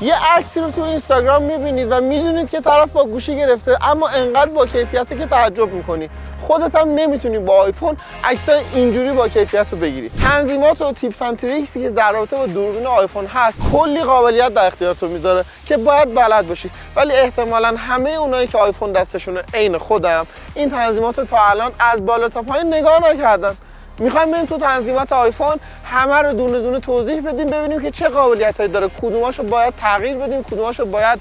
یه عکسی رو تو اینستاگرام میبینید و میدونید که طرف با گوشی گرفته، اما انقدر با کیفیته که تعجب میکنی. خودت هم نمیتونی با آیفون عکسای اینجوری با کیفیت رو بگیری. تنظیمات و تیپس اند تریکسی که در رابطه با دوربین آیفون هست کلی قابلیت در اختیارتون میذاره که باید بلد باشی، ولی احتمالاً همه اونایی که آیفون دستشونه عین خودم این تنظیمات رو تا الان از بالا تا پایین نگاه نکردن. میخوایم بریم تو تنظیمات آیفون همه رو دونه دونه توضیح بدیم، ببینیم که چه قابلیتایی داره، کدوماشو باید تغییر بدیم، کدوماشو باید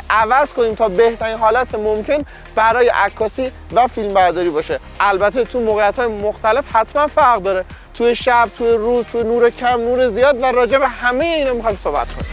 عوض کنیم تا بهترین حالت ممکن برای عکاسی و فیلمبرداری باشه. البته تو موقعیت‌های مختلف حتما فرق داره، توی شب، توی روز، توی نور کم، نور زیاد، و راجع به همه اینا میخوایم صحبت کنیم.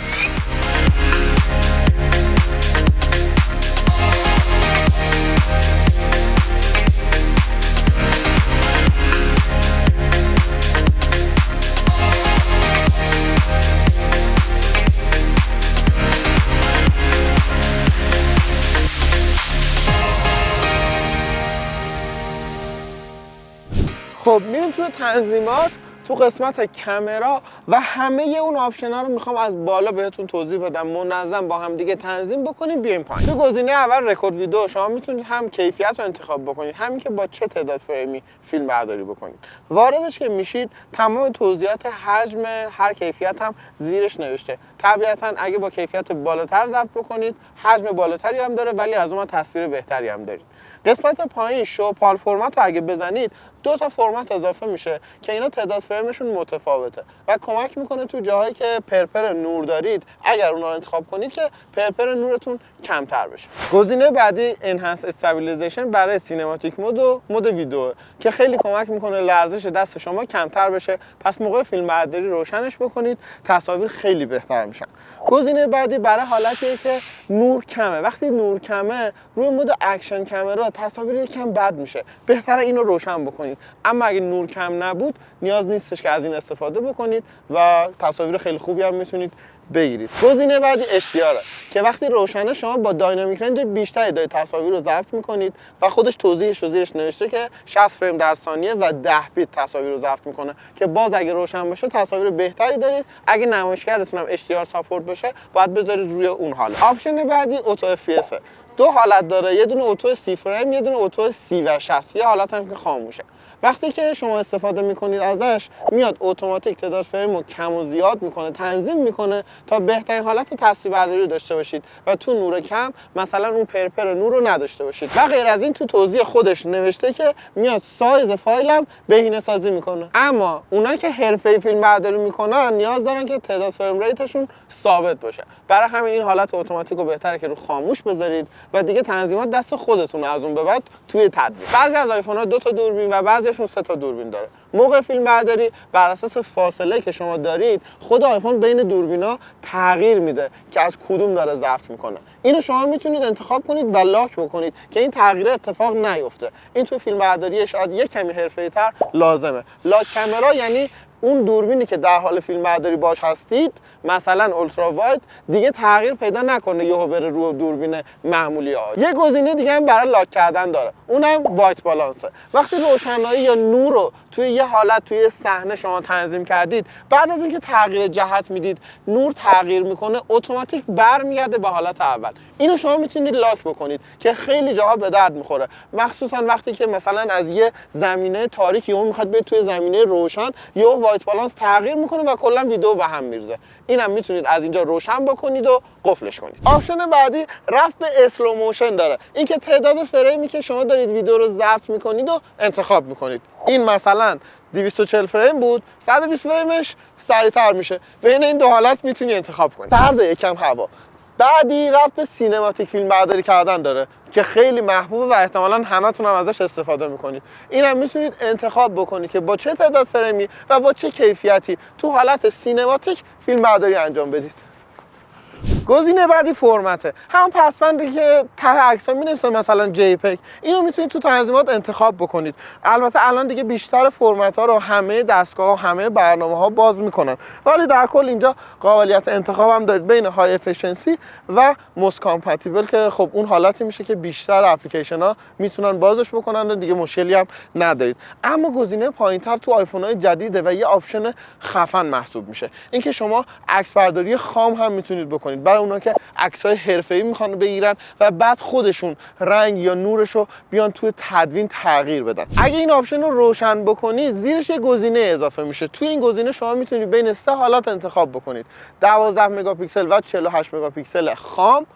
خب میریم توی تنظیمات، تو قسمت کامرا و همه اون آپشن‌ها رو میخوام از بالا بهتون توضیح بدم، منظم با هم دیگه تنظیم بکنیم. بیایم پایین. تو گزینه اول رکورد ویدیو شما میتونید هم کیفیت رو انتخاب بکنید، همین که با چه تعداد فریمی فیلم برداری بکنید. واردش که میشید تمام توضیحات حجم هر کیفیت هم زیرش نوشته. طبیعتاً اگه با کیفیت بالاتر ضبط بکنید حجم بالاتری هم داره، ولی از اون تصویر بهتری هم دارید. قسمت پایین شو پال فرمت رو اگه بزنید 2 تا فرمت اضافه میشه که اینا تعداد فرمشون متفاوته و کمک میکنه تو جاهایی که پرپر نور دارید اگر اونا رو انتخاب کنید که پرپر نورتون کمتر بشه. گزینه بعدی انهانس استابیلیزیشن برای سینماتیک مود و مود ویدیو که خیلی کمک میکنه لرزش دست شما کمتر بشه، پس موقع فیلم برداری روشنش بکنید تصاویر خیلی بهتر میشن. گزینه بعدی برای حالتیه که نور کمه. وقتی نور کمه روی مود اکشن کامرا تصاویر یکم بد میشه، بهتره اینو روشن بکنید. اما اگه نور کم نبود نیاز نیستش که از این استفاده بکنید و تصاویر خیلی خوبی هم میتونید بگیرید. گزینه بعدی HDR که وقتی روشنه شما با داینامیک رنج بیشتری دارید تصاویر رو ضبط میکنید و خودش توضیحش رو زیرش نوشته که 60 فریم در ثانیه و 10 بیت تصاویر رو ضبط میکنه که باز اگه روشن باشه تصاویر بهتری دارید. اگه نمایشگرتون هم HDR ساپورت باشه باید بذارید روی اون حالت. آپشن بعدی اوتو FPS 2 حالت داره، یه دونه اوتو 30 فریم، یه دونه اوتو 30 و 60. یه حالت هم که خاموشه. وقتی که شما استفاده میکنید ازش میاد اتوماتیک تعداد فریم رو کم و زیاد میکنه، تنظیم میکنه تا بهترین حالت تصویربرداری رو داشته باشید و تو نور کم مثلا اون پرپر نور رو نداشته باشید. و غیر از این تو توضیح خودش نوشته که میاد سایز فایل هم بهینه سازی میکنه. اما اونایی که حرفه‌ای فیلم برداری میکنن نیاز دارن که تعداد فریم ریتشون ثابت باشه. برای همین این حالت اتوماتیک رو بهتره که رو خاموش بذارید و دیگه تنظیمات دست خودتون از اون به بعد توی تدوین. بعضی از آیفون‌ها 2 تا دوربین و بعضیشون 3 تا دوربین داره. موقع فیلم برداری بر اساس فاصله که شما دارید خود آیفون بین دوربینا تغییر میده که از کدوم داره ضبط میکنه. اینو شما میتونید انتخاب کنید و لاک بکنید که این تغییر اتفاق نیفته. این تو فیلم برداری شاید یک کمی حرفه‌ای‌تر لازمه. لاک کامرا یعنی اون دوربینی که در حال فیلم برداری باش هستید، مثلا اولترا واید، دیگه تغییر پیدا نکنه یهو بره رو دوربین معمولی ها. یه گزینه دیگه هم برای لاک کردن داره، اونم وایت بالانسه. وقتی روشنایی یا نور رو توی یه حالت توی صحنه شما تنظیم کردید، بعد از اینکه تغییر جهت میدید نور تغییر میکنه، اتوماتیک برمیگرده به حالت اول. اینو شما میتونید لاک بکنید که خیلی جاها به درد میخوره، مخصوصا وقتی که مثلا از یه زمینه تاریک یهو میخواد برید توی زمینه روشن، یهو وایت بالانس تغییر میکنه و کلا ویدیو به هم میرزه. اینم میتونید از اینجا روشن بکنید و قفلش کنید. آپشن بعدی رفت به اسلو موشن داره. این که تعداد فریمی که شما دارید ویدیو رو ضبط میکنید و انتخاب میکنید. این مثلا 240 فریم بود، 120 فریمش سریعتر میشه. بین این 2 حالت میتونی انتخاب کنید. طرز یکم هوا. بعدی رفت به سینماتیک فیلم برداری کردن داره که خیلی محبوبه و احتمالاً همتون هم ازش استفاده میکنید. اینم میتونید انتخاب بکنید که با چه تعداد فریمی و با چه کیفیتی تو حالت سینماتیک فیلم برداری انجام بدید. گزینه بعدی فرمته، هم پسوندی که ته عکس‌ها می‌نویسه مثلا جی پگ، اینو میتونید تو تنظیمات انتخاب بکنید. البته الان دیگه بیشتر فرمت‌ها رو همه دستگاه و همه برنامه‌ها باز میکنن، ولی در کل اینجا قابلیت انتخاب هم دارید بین های افیشنسی و موست کامپتیبل که خب اون حالتی میشه که بیشتر اپلیکیشن‌ها میتونن بازش بکنن و دیگه مشکلی هم ندارید. اما گزینه پایین‌تر تو آیفون‌های جدیده و یه آپشن خفن محسوب میشه، اینکه شما عکس برداری خام هم میتونید بکنید. برای اونا که عکسای حرفه‌ای میخوان بگیرن و بعد خودشون رنگ یا نورش رو بیان توی تدوین تغییر بدن. اگه این آپشن رو روشن بکنید زیرش یه گزینه اضافه میشه. توی این گزینه شما میتونید بین 3 حالت انتخاب بکنید: 12 مگاپیکسل و 48 مگاپیکسل خام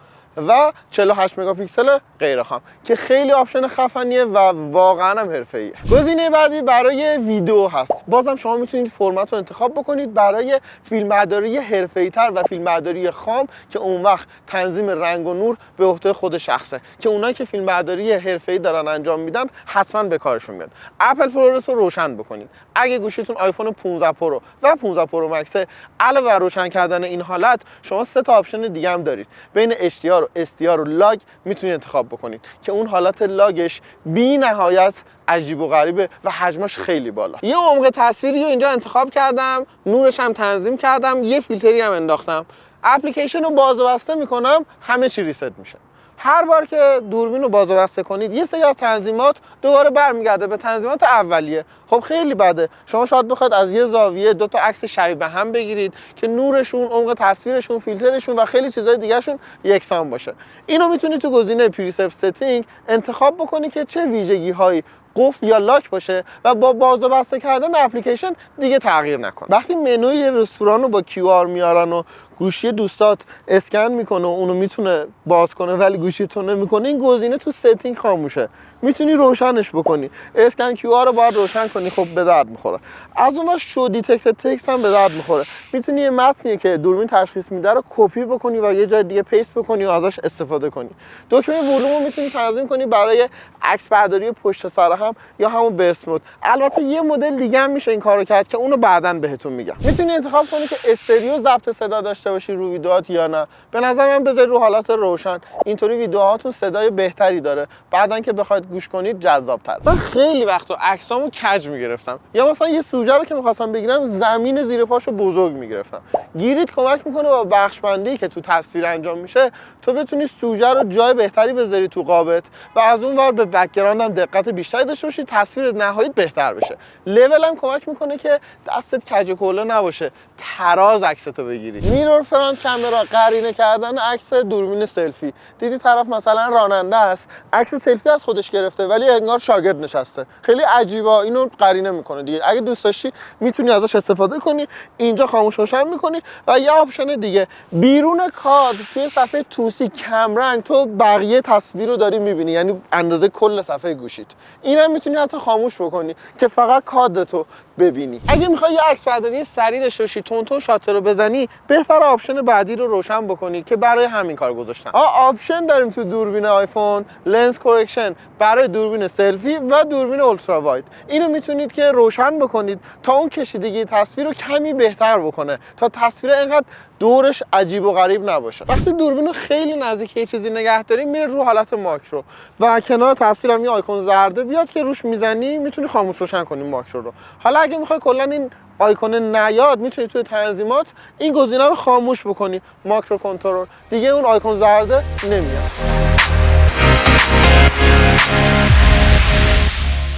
و 48 مگاپیکسل غیر خام که خیلی آپشن خفنیه و واقعا هم حرفه‌ایه. گزینه بعدی برای ویدیو هست. بازم شما میتونید فرمت رو انتخاب بکنید برای فیلمبرداری حرفه‌ای‌تر و فیلمبرداری خام که اون وقت تنظیم رنگ و نور به عهده خود شخصه که اونایی که فیلمبرداری حرفه‌ای دارن انجام میدن حتما به کارشون میاد. اپل پرورس رو روشن بکنید. اگه گوشیتون آیفون 15 پرو و 15 پرو مکس، علاوه بر روشن کردن این حالت شما 3 تا آپشن دیگه هم دارید. بین HDR و SDR و لاگ میتونید انتخاب بکنید که اون حالت لاگش بی نهایت عجیب و غریبه و حجمش خیلی بالا. یه عمق تصویری رو اینجا انتخاب کردم، نورش هم تنظیم کردم، یه فیلتری هم انداختم. اپلیکیشن رو باز و بسته میکنم، همه چی ریست میشه. هر بار که دوربین رو باز و بسته کنید یه سری از تنظیمات دوباره برمیگرده به تنظیمات اولیه. خب خیلی بده. شما شاید بخواید از یه زاویه 2 تا عکس شبیه به هم بگیرید که نورشون، عمق تصویرشون، فیلترشون و خیلی چیزای دیگه‌شون یکسان باشه. اینو میتونید تو گزینه پریسیت ستینگ انتخاب بکنید که چه ویژگی‌هایی قفل یا لاک باشه و با باز و بسته کردن اپلیکیشن دیگه تغییر نکنه. وقتی منوی رستوران رو با QR میارن و گوشی دوستات اسکن میکنه و اونو میتونه باز کنه ولی گوشی تو نمیکنه، این گزینه تو ستینگ خاموشه. میتونی روشنش بکنی. اسکن QR رو باید روشن کنی، خب به درد میخوره. از اون وقت شو دیتکت تکست هم به درد میخوره. میتونی یه متنی که دوربین تشخیص میده رو کپی بکنی و یه جای دیگه پیست بکنی و ازش استفاده کنی. دکمه ولوم رو میتونی تنظیم کنی برای عکس برداری پشت سر هم یا همون برست مود. البته یه مدل دیگه هم میشه این کارو کرد که اونو بعداً بهتون میگم. میتونی انتخاب کنی که استریو ضبط صدا داشته باشی رو ویدیوهات یا نه. به نظر من بذارید رو حالت روشن. اینطوری ویدیوهاتون صدای بهتری داره. بعداً که بخواید گوش کنید جذاب‌تر. من خیلی وقتا عکسامو کج میگرفتم. یا مثلا یه سوژه رو که می‌خواستم بگیرم زمین زیر پاشو بزرگ میگرفتم. گیریت کمک میکنه با بخش‌بندی که تو تصویر انجام میشه تو بتونی سوژه رو جای بهتری بذاری تو قابت و از اون ور به بک‌گراند هم دقت بیشتری داشته باشی، تصویر نهاییت بهتر بشه. لول هم کمک میکنه که دستت کج و کوله نباشه، تراز عکستو بگیری. میرور فرانت کامera، قرینه کردن عکس دوربین سلفی. دیدی طرف مثلا راننده است، عکس سلفی از خودش گرفته ولی انگار شاگرد نشسته. خیلی عجیبه، اینو قرینه میکنه دیگه. اگه دوست داشتی میتونی ازش استفاده کنی. اینجا خاموش روشن میکنی. و یه آپشن دیگه، بیرون کادر توی صفحه توسی کم رنگ تو بقیه تصویر رو داری میبینی، یعنی اندازه کل صفحه گوشیت. اینم میتونی حتی خاموش بکنی که فقط کادرتو ببینی. اگه میخوای یه عکس برداری سریع داشته باشی، تون شاتر رو بزنی، بهتره آپشن بعدی رو روشن بکنی که برای همین کار گذاشتم. آپشن داریم تو دوربین آیفون، لنز کورکشن برای دوربین سلفی و دوربین اولترا واید. اینو میتونید که روشن بکنید تا اون کشیدگی تصویر رو کمی بهتر بکنه، تا تصویر اینقدر دورش عجیب و غریب نباشه. وقتی دوربین رو خیلی نزدیک یه چیزی نگه داریم میره رو حالت ماکرو و کنار تصویرم یه آیکون زرده بیاد که روش میزنی میتونی خاموش روشن کنی ماکرو رو. حالا اگه میخوای کلا این آیکون نیاد میتونی توی تنظیمات این گزینه رو خاموش بکنی، ماکرو کنترل، دیگه اون آیکون زرده نمیاد.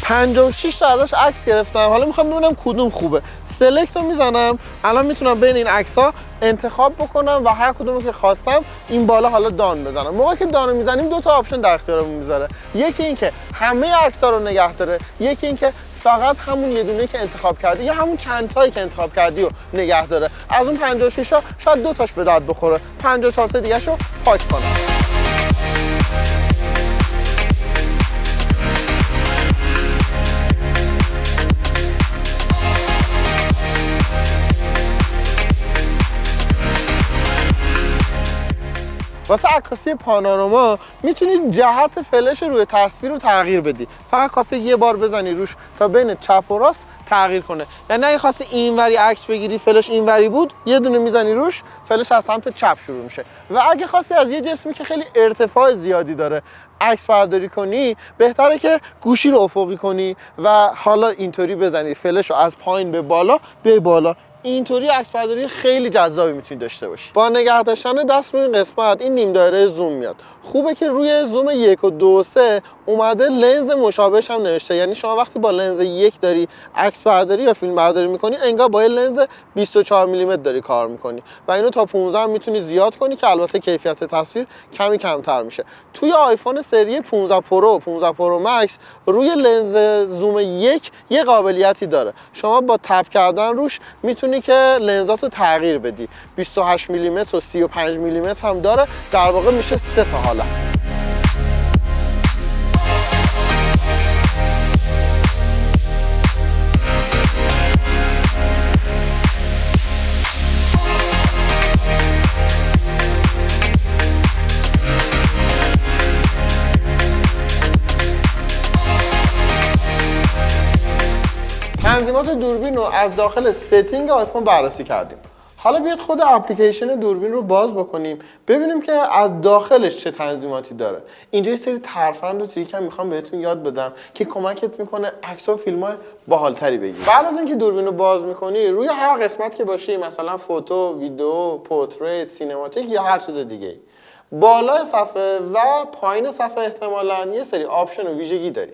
56 تا ازش عکس گرفتم، حالا میخوام ببینم کدوم خوبه. سلکت رو میزنم، الان میتونم بین این عکس ها انتخاب بکنم و هر کدومو که خواستم این بالا حالا دان بزنم. موقعی که دانو میزنیم 2 تا آپشن در اختیارمون میذاره. یکی این که همه عکس ها رو نگه داره، یکی این که فقط همون یه دونه که انتخاب کردی یا همون چند تایی که انتخاب کردی رو نگه داره. از اون 56 تا شاید 2 تاش به درد بخوره، 54 تا دیگه شو پاک کنم. واسه عکاسی پانوراما میتونید جهت فلش روی تصویر رو تغییر بدی. فقط کافیه یه بار بزنی روش تا بین چپ و راست تغییر کنه. یعنی اگه خواستی اینوری عکس بگیری فلش اینوری بود، یه دونه میزنی روش فلش از سمت چپ شروع میشه. و اگه خواستی از یه جسمی که خیلی ارتفاع زیادی داره عکس برداری کنی، بهتره که گوشی رو افقی کنی و حالا اینطوری بزنی فلش رو از پایین به بالا بیای بالا. اینطوری عکس برداری خیلی جذابی میتونید داشته باشی. با نگه داشتن دست روی این قسمت این نیم دایره زوم میاد. خوبه که روی زوم 1 و 2 و 3 اومده لنز مشابهش هم نوشته، یعنی شما وقتی با لنز 1 داری عکس برداری یا فیلم برداری میکنی انگار با لنز 24 میلیمتر داری کار میکنی و اینو تا 15 هم میتونی زیاد کنی که البته کیفیت تصویر کمی کمتر میشه. توی آیفون سری 15 پرو و 15 پرو مکس روی لنز زوم 1 یه قابلیتی داره، شما با تپ کردن روش میتونی که لنزاتو تغییر بدی. 28 میلیمتر و 35 میلیمتر هم داره، در واقع میشه 3 تا حالت. تنظیمات دوربین رو از داخل ستینگ آیفون بررسی کردیم. حالا بیاد خود اپلیکیشن دوربین رو باز بکنیم ببینیم که از داخلش چه تنظیماتی داره. اینجا یه سری ترفند و تریک هم میخوام بهتون یاد بدم که کمکت میکنه عکس و فیلم‌های باحال‌تری بگیری. بعد از اینکه دوربین رو باز میکنی روی هر قسمت که باشی، مثلا فوتو، ویدیو، پورتریت، سینماتیک یا هر چیز دیگه، بالای صفحه و پایین صفحه احتمالاً یه سری آپشن و ویژگی داری.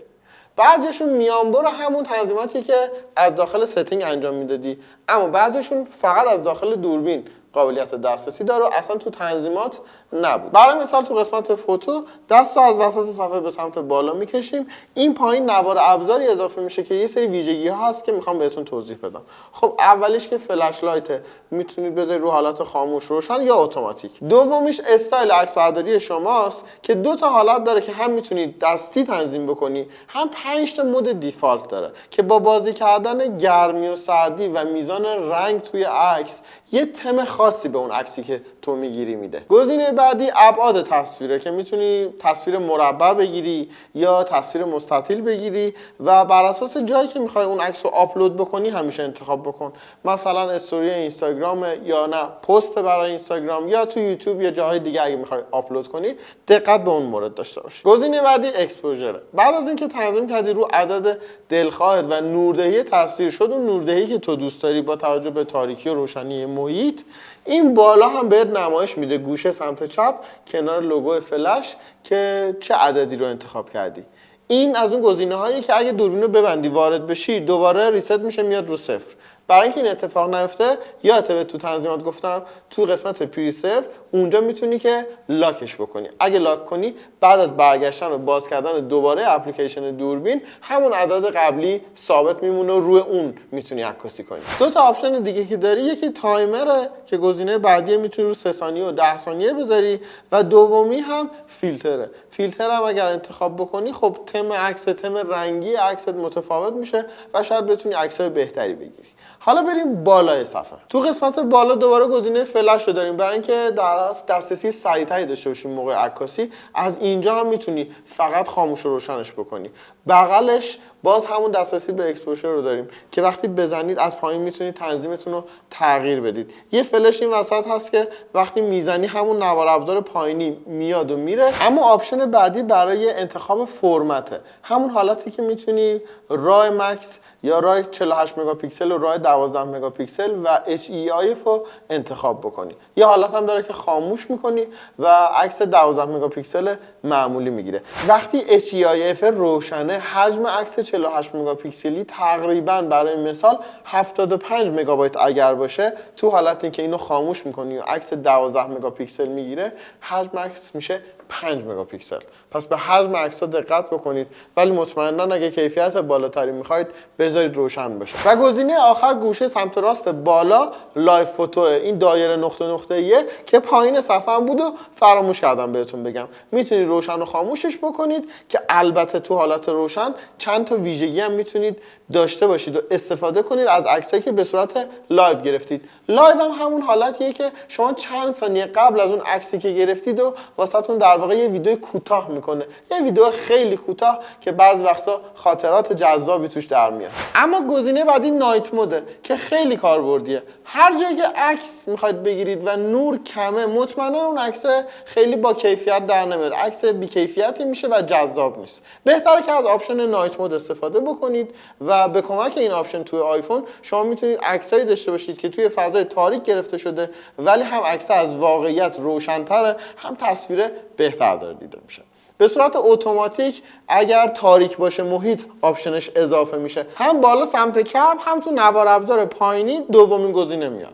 بعضیشون میانبر همون تنظیماتی که از داخل ستینگ انجام میدادی، اما بعضیشون فقط از داخل دوربین قابلیت دسترسی داره و اصلا تو تنظیمات نبود. برای مثال تو قسمت فوتو دست رو از وسط صفحه به سمت بالا میکشیم، این پایین نوار ابزاری اضافه میشه که یه سری ویژگی ها هست که میخوام بهتون توضیح بدم. خب اولیش که فلش لایت، میتونید بذارید رو حالت خاموش روشن یا اتوماتیک. دومیش استایل عکس برداری شماست که 2 تا حالت داره که هم میتونید دستی تنظیم بکنی، هم 5 تا مود دیفالت داره که با بازی کردن گرمی و سردی و میزان رنگ توی عکس یه تم خاصی به اون عکسی که تو میگیری میده. گزینه بعدی ابعاد تصویره که میتونی تصویر مربع بگیری یا تصویر مستطیل بگیری و بر اساس جایی که میخوای اون عکس رو آپلود بکنی همیشه انتخاب بکن. مثلا استوری اینستاگرام یا نه پست برای اینستاگرام یا تو یوتیوب یا جاهای دیگه اگه میخوای آپلود کنی دقت به اون مورد داشته باش. گزینه بعدی اکسپوژر. بعد از اینکه تنظیم کردی رو عدد دلخواهت و نوردهی تصویر شد اون نوردهی که تو دوست داری با توجه به تاریکی و روشنی محیط، این بالا هم بهت نمایش میده گوشه سمت چپ کنار لوگو فلش که چه عددی رو انتخاب کردی. این از اون گزینه هایی که اگه دوربین رو ببندی وارد بشی دوباره ریست میشه میاد رو صفر. برای اینکه این اتفاق نیفته یادت تو تنظیمات گفتم تو قسمت پریسرو اونجا میتونی که لاکش بکنی. اگه لاک کنی بعد از برگشتن و باز کردن دوباره اپلیکیشن دوربین همون عدد قبلی ثابت میمونه و روی اون میتونی عکاسی کنی. 2 تا آپشن دیگه که داری، یکی تایمره که گزینه بعدی میتونی رو 3 ثانیه و 10 ثانیه بذاری و دومی هم فیلتره. فیلتر هم اگر انتخاب بکنی خب تم عکس، تم رنگی عکست متفاوت میشه و شاید بتونی عکسای بهتری بگیری. حالا بریم بالای صفحه. تو قسمت بالا دوباره گزینه فلش رو داریم برای اینکه در اصل دسترسی سریعتری داشته باشیم موقع عکاسی. از اینجا هم میتونی فقط خاموش و روشنش بکنی. بغلش باز همون دسترسی به اکسپوژر رو داریم که وقتی بزنید از پایین میتونید تنظیمتون رو تغییر بدید. یه فلش این وسط هست که وقتی میزنی همون نوار ابزار پایینی میاد و میره. اما آپشن بعدی برای انتخاب فرمته، همون حالتی که میتونی رای مکس یا رای 48 مگاپیکسل و رای 12 مگاپیکسل و HEIF رو انتخاب بکنی. یه حالت هم داره که خاموش میکنی و عکس 12 مگاپیکسل معمولی میگیره. وقتی HEIF روشنه حجم عکس 48 مگاپیکسلی تقریبا برای مثال 75 مگابایت اگر باشه، تو حالتی که اینو خاموش میکنی و عکس 12 مگاپیکسل میگیره حجم عکس میشه 5 مگاپیکسل. پس به حجم عکس‌ها دقت بکنید ولی مطمئنا اگه کیفیت بالاتری میخواید بذارید روشن باشه. و گزینه آخر گوشه سمت راست بالا لایو فوتو، این دایره نقطه نقطه‌ایه که پایین صفحه هم بود و فراموش کردم بهتون بگم. میتونید روشن و خاموشش بکنید که البته تو حالت روشن چند تا ویژگی هم میتونید داشته باشید و استفاده کنید از عکسایی که به صورت لایو گرفتید. لایو هم همون حالتیه که شما چند ثانیه قبل از اون عکسی که گرفتید و واسهتون در واقع یه ویدیو کوتاه میکنه، یه ویدیو خیلی کوتاه که بعضی وقتا خاطرات جذابی توش در میاد. اما گزینه بعدی نایت موده. که خیلی کاربردیه. هر جایی که عکس میخواید بگیرید و نور کمه، مطمئنا اون عکس خیلی با کیفیت در نمیاد، عکس بی کیفیتی میشه و جذاب نیست. بهتره که از آپشن نایت مود استفاده بکنید و به کمک این آپشن توی آیفون شما میتونید عکسایی داشته باشید که توی فضای تاریک گرفته شده ولی هم عکس از واقعیت روشن‌تره، هم تصویر بهتر داره دیده میشه. به صورت اتوماتیک اگر تاریک باشه محیط آپشنش اضافه میشه، هم بالا سمت چپ هم تو نوار ابزار پایینی دومین گزینه میاد.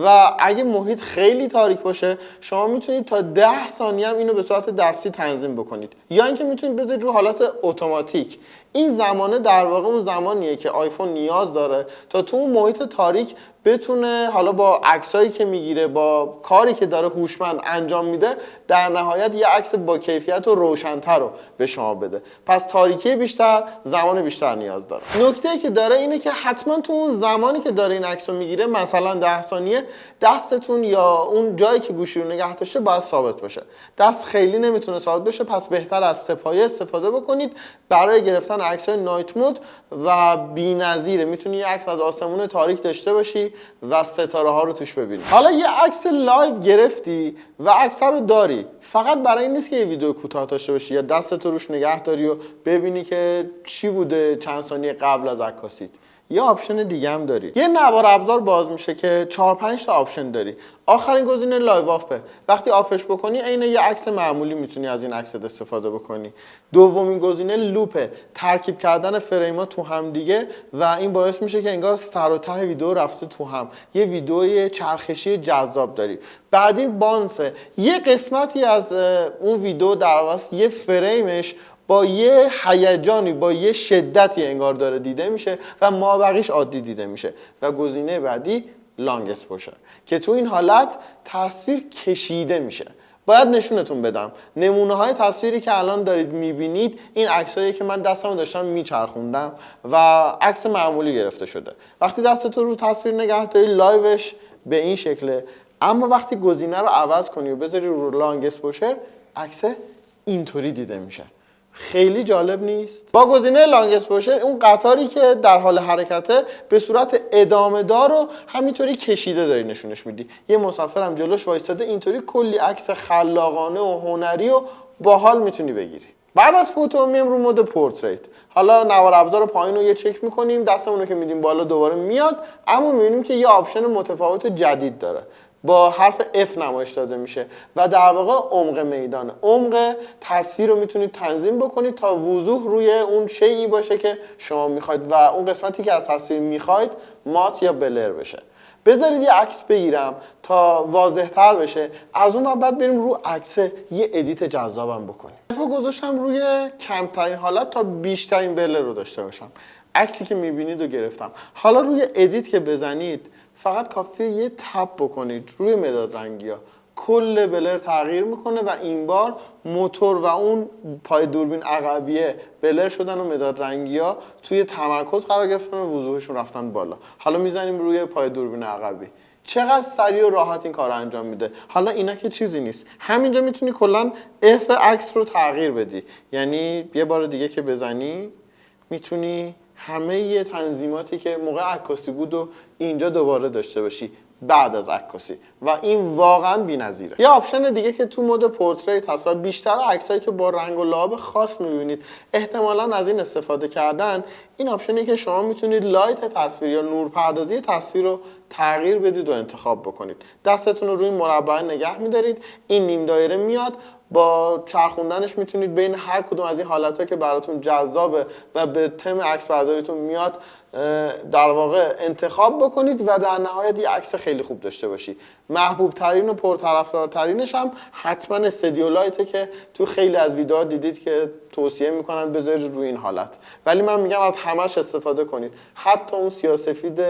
و اگه محیط خیلی تاریک باشه شما میتونید تا 10 ثانیه هم اینو به صورت دستی تنظیم بکنید، یا اینکه میتونید بذارید رو حالت اتوماتیک. این زمانه در واقع اون زمانیه که آیفون نیاز داره تا تو اون محیط تاریک بتونه حالا با عکسایی که میگیره، با کاری که داره هوشمند انجام میده، در نهایت یه عکس با کیفیت و روشن‌تر رو به شما بده. پس تاریکی بیشتر، زمان بیشتر نیاز داره. نکته‌ای که داره اینه که حتما تو اون زمانی که داره این عکس رو میگیره، مثلا 10 ثانیه، دستتون یا اون جایی که گوشی رو نگه داشته باید ثابت باشه. دست خیلی نمیتونه ثابت بشه، پس بهتر از سه‌پایه استفاده بکنید برای گرفتن عکس‌های نایت مود و بی‌نظیره. میتونی یه عکس از آسمون تاریک داشته باشی و ستاره ها رو توش ببینی. حالا یه عکس لایو گرفتی و عکس رو داری، فقط برای این نیست که یه ویدیو کوتاه داشته باشی یا دستت رو روش نگه داری و ببینی که چی بوده چند ثانیه قبل از عکاسیت. یه آپشن دیگه هم داری. یه نوار ابزار باز میشه که 4-5 تا آپشن داری. آخرین گزینه لایو آفه. وقتی آفش بکنی عین یه عکس معمولی میتونی از این عکس استفاده بکنی. دومین گزینه لوپه، ترکیب کردن فریما تو هم دیگه و این باعث میشه که انگار سر و ته ویدیو رفته تو هم. یه ویدیوی چرخشی جذاب داری. بعدی بانسه. یه قسمتی از اون ویدیو در واقع یه فریمش با یه هیجانی، با یه شدتی انگار داره دیده میشه و مابقیش عادی دیده میشه. و گزینه بعدی لانگ اکسپوژر که تو این حالت تصویر کشیده میشه. باید نشونتون بدم نمونه های تصویری که الان دارید میبینید، این عکسایی که من دستمو داشتم میچرخوندم و عکس معمولی گرفته شده. وقتی دستتو رو تصویر نگه داری لایوش به این شکله، اما وقتی گزینه رو عوض کنی و بذاری رو لانگ اکسپوژر عکس اینطوری دیده میشه. خیلی جالب نیست؟ با گزینه لانگ اکسپوژر اون قطاری که در حال حرکته به صورت ادامه دار رو همینطوری کشیده داری نشونش میدی. یه مسافرم جلوش وایستاده، اینطوری کلی عکس خلاقانه و هنری و باحال میتونی بگیری. بعد از فوتو میام رو مود پورتریت. حالا نوار ابزار پایین رو یه چک میکنیم، دستمون رو که میدیم بالا دوباره میاد، اما میبینیم که یه آپشن متفاوت جدید داره. با حرف F نمایش داده میشه و در واقع عمق میدانه. عمق تصویر رو میتونید تنظیم بکنید تا وضوح روی اون شیئی باشه که شما میخواید و اون قسمتی که از تصویر میخواید مات یا بلر بشه. بذارید یه عکس بگیرم تا واضح تر بشه، از اون بعد بریم رو عکس یه ادیت جذابم بکنیم. گذاشتم روی کمترین حالت تا بیشترین بلر رو داشته باشم. عکسی که میبینید رو گرفتم. حالا روی ادیت که بزنید فقط کافیه یه تپ بکنید روی مداد رنگی ها، کل بلر تغییر میکنه و این بار موتور و اون پای دوربین عقبیه بلر شدن و مداد رنگی ها توی تمرکز قرار گرفتن و وضوحشون رفتن بالا. حالا میزنیم روی پای دوربین عقبی، چقدر سریع و راحت این کار انجام میده. حالا اینا که چیزی نیست، همینجا میتونی کلا اف عکس رو تغییر بدی، یعنی یه بار دیگه که بزنی میتونی همه یه تنظیماتی که موقع عکاسی بود و اینجا دوباره داشته باشی بعد از عکاسی و این واقعا بی‌نظیره. یه آپشن دیگه که تو مود پورتریت هست و بیشتر عکسایی که با رنگ و لعاب خاص می‌بینید احتمالاً از این استفاده کردن، این آپشنی که شما میتونید لایت تصویر یا نورپردازی تصویر رو تغییر بدید و انتخاب بکنید. دستتون رو روی مربع نگه می‌دارید، این نیم دایره میاد، با چرخوندنش میتونید بین هر کدوم از این حالت‌ها که براتون جذابه و به تم عکس برداریتون میاد در واقع انتخاب بکنید و در نهایت یه عکس خیلی خوب داشته باشی. محبوب ترین و پرطرفدارترینش هم حتما استدیو لایته که تو خیلی از ویدیوها دیدید که توصیه میکنن بذارید روی این حالت، ولی من میگم از همش استفاده کنید، حتی اون سیاه‌سفید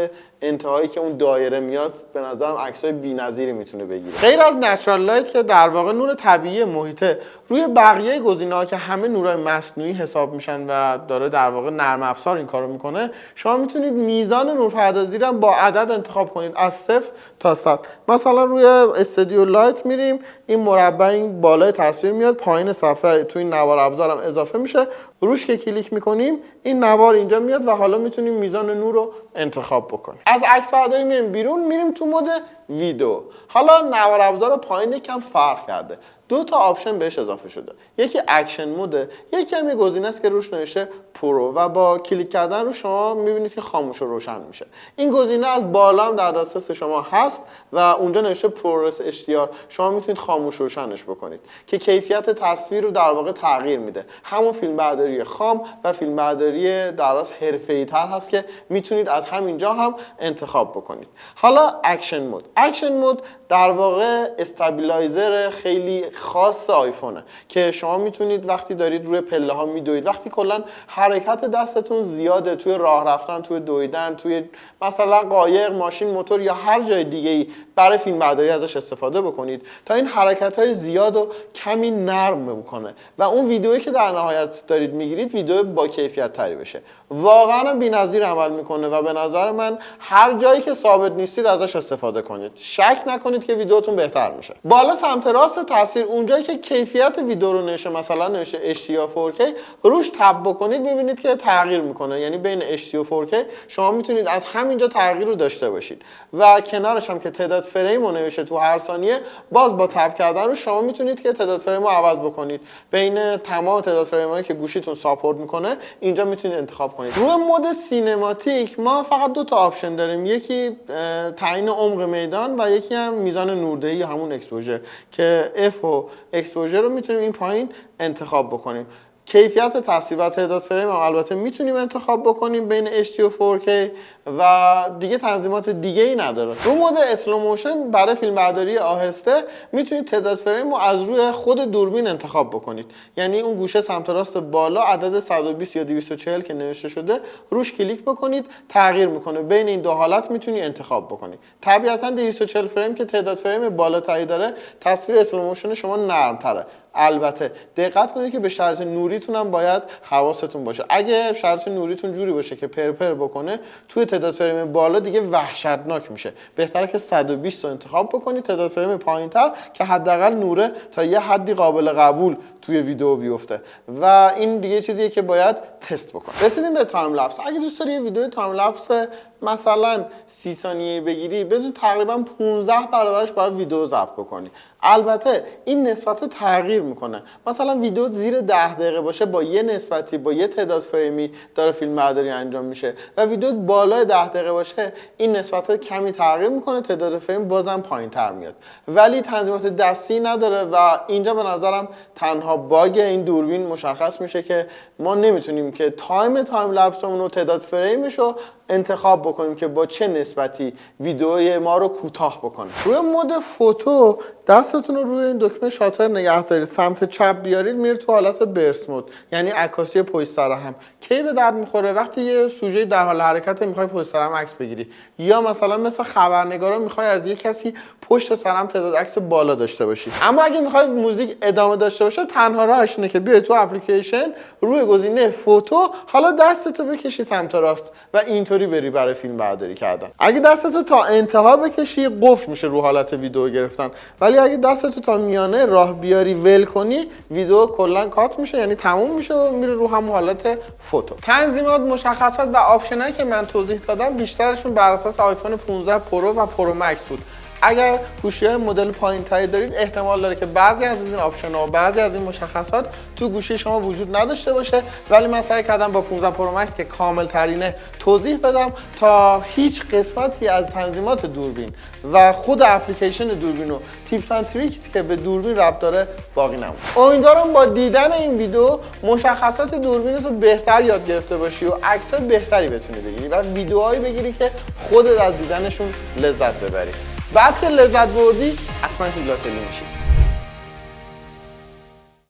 انتهایی که اون دایره میاد به نظرم عکسای بی‌نظیری میتونه بگیره. غیر از نچرال لایت که در واقع نور طبیعی محیطه، روی بقیه گزینه‌ها که همه نورای مصنوعی حساب میشن و داره در واقع نرم افزار این کارو میکنه، شما میتونید میزان نورپردازی رو با عدد انتخاب کنید از 0 تا 100. مثلا روی استودیو لایت میریم، این مربع این بالای تصویر میاد، پایین صفحه تو این نوار ابزارم اضافه میشه، روش که کلیک میکنیم این نوار اینجا میاد و حالا میتونیم میزان نور رو انتخاب بکنیم. از عکس برداری میایم بیرون، میریم تو مود ویدیو. حالا نوار ابزار پایین یکم فرق کرده، 2 تا آپشن بهش اضافه شده. یکی اکشن موده، یکی هم یه گزینه است که روش نوشته پرو و با کلیک کردن رو شما میبینید که خاموش و روشن میشه. این گزینه از بالا هم در دسترس شما هست و اونجا نوشته پرورس HDR، شما میتونید خاموش روشنش بکنید که کیفیت تصویر رو در واقع تغییر میده. همون فیلمبرداری خام و فیلمبرداری در اصل حرفه‌ای تر هست که میتونید از همینجا هم انتخاب بکنید. حالا اکشن مود. اکشن مود در واقع استابیلایزر خیلی خاص آیفونه که شما میتونید وقتی دارید روی پله ها میدوید، وقتی کلا حرکت دستتون زیاده توی راه رفتن، توی دویدن، توی مثلا قایق، ماشین، موتور یا هر جای دیگه ای برای فیلم برداری ازش استفاده بکنید تا این حرکت های زیاد رو کمی نرم بکنه و اون ویدیویی که در نهایت دارید میگیرید ویدیو با کیفیت تری بشه. واقعا بی‌نظیر عمل میکنه و به نظر من هر جایی که ثابت نیستید ازش استفاده کنید. شک نکنید که ویدیوتون بهتر میشه. بالا سمت راست تصویر اونجایی که کیفیت ویدیو رو نشه، مثلا نشه HD یا 4K، روش تاب بکنید میبینید که تغییر میکنه. یعنی بین HD و 4K شما میتونید از همینجا تغییر رو داشته باشید و کنارش هم که تعداد فریم رو نوشته تو هر ثانیه، باز با تاب کردن رو شما میتونید که تعداد فریم رو عوض بکنید. بین تمام تعداد فریمایی که گوشیتون ساپورت میکنه اینجا میتونید انتخاب کنید. روی مود سینماتیک ما فقط 2 تا آپشن داریم، یکی تعیین عمق میدان و یکی هم میزان نوردهی، همون اکسپوژر که F و اکسپوژر رو میتونیم این پایین انتخاب بکنیم. کیفیت تصویر و تعداد فریم هم البته میتونیم انتخاب بکنیم بین HD و 4K و دیگه تنظیمات دیگه ای نداره. رو مود اسلو موشن برای فیلم برداری آهسته میتونید تعداد فریم رو از روی خود دوربین انتخاب بکنید. یعنی اون گوشه سمت راست بالا عدد 120 یا 240 که نوشته شده روش کلیک بکنید، تغییر میکنه. بین این دو حالت میتونید انتخاب بکنید. طبیعتا 240 فریم که تعداد فریم بالاتری داره، تصویر اسلو موشن شما نرم‌تره. البته دقت کنید که به شرط نوریتون هم باید حواستون باشه. اگه شرط نوریتون جوری باشه که پرپر بکنه، توی تعداد فریم بالا دیگه وحشتناک میشه. بهتره که 120 رو انتخاب بکنید، تعداد فریم پایین‌تر که حداقل نوره تا یه حدی قابل قبول توی ویدیو بیفته و این دیگه چیزیه که باید تست بکنید. رسیدیم به تایم لپس. اگه دوست داری یه ویدیو تایم لپس مثلا 30 ثانیه‌ای بگیری، بدون تقریبا 15 برابرش باید ویدیو ضبط بکنی. البته این نسبت تغییر میکنه. مثلا ویدیو زیر 10 دقیقه باشه با یه نسبتی، با یه تعداد فریمی داره فیلم برداری انجام میشه و ویدیو بالای 10 دقیقه باشه این نسبت کمی تغییر میکنه، تعداد فریم بازم پایین‌تر میاد. ولی تنظیمات دستی نداره و اینجا به نظرم تنها باگ این دوربین مشخص میشه که ما نمیتونیم که تایم لپسمون رو، تعداد فریمش رو انتخاب بکنیم که با چه نسبتی ویدئوی ما رو کوتاه بکنه. روی مود فوتو دستتون رو روی این دکمه شاتر نگه دارید، سمت چپ بیارید، میره تو حالت برست مود، یعنی عکاسی پشت سر هم. کی به درد میخوره؟ وقتی یه سوژه در حال حرکت میخوای پشت سر هم عکس بگیری، یا مثلا مثل خبرنگارا میخوای از یه کسی پشت سر هم تعداد عکس بالا داشته باشی. اما اگه میخوای موزیک ادامه داشته باشه، تنها راهش اینه که بیای تو اپلیکیشن، روی گزینه فوتو، حالا دستتو بکشی سمت راست و اینطوری بری برای فیلم برداری کردن. اگه دستتو تا انتها بکشی قفل میشه رو حالت ویدیو گرفتن، ولی اگه دستتو تا میانه راه بیاری ول کنی، ویدیو کلا کات میشه، یعنی تموم میشه و میره رو همون حالت فوتو. تنظیمات، مشخصات و آپشنایی که من توضیح دادم بیشترشون بر اساس آیفون 15 پرو و پرو مکس بود. اگر گوشی‌های مدل پایین‌تری دارید، احتمال داره که بعضی از این آپشن‌ها و بعضی از این مشخصات تو گوشی شما وجود نداشته باشه، ولی من سعی کردم با 15 پرو مکس که کامل ترینه توضیح بدم تا هیچ قسمتی از تنظیمات دوربین و خود اپلیکیشن دوربین و تیپس اند تریکس که به دوربین ربط داره باقی نمونه. امیدوارم با دیدن این ویدیو مشخصات دوربینت رو بهتر یاد گرفته باشی و عکس‌های بهتری بتونی بگیری و ویدیوهایی بگیری که خودت از دیدنشون لذت ببری. بعد که لذت بردی حتما فیلاتلی میشی.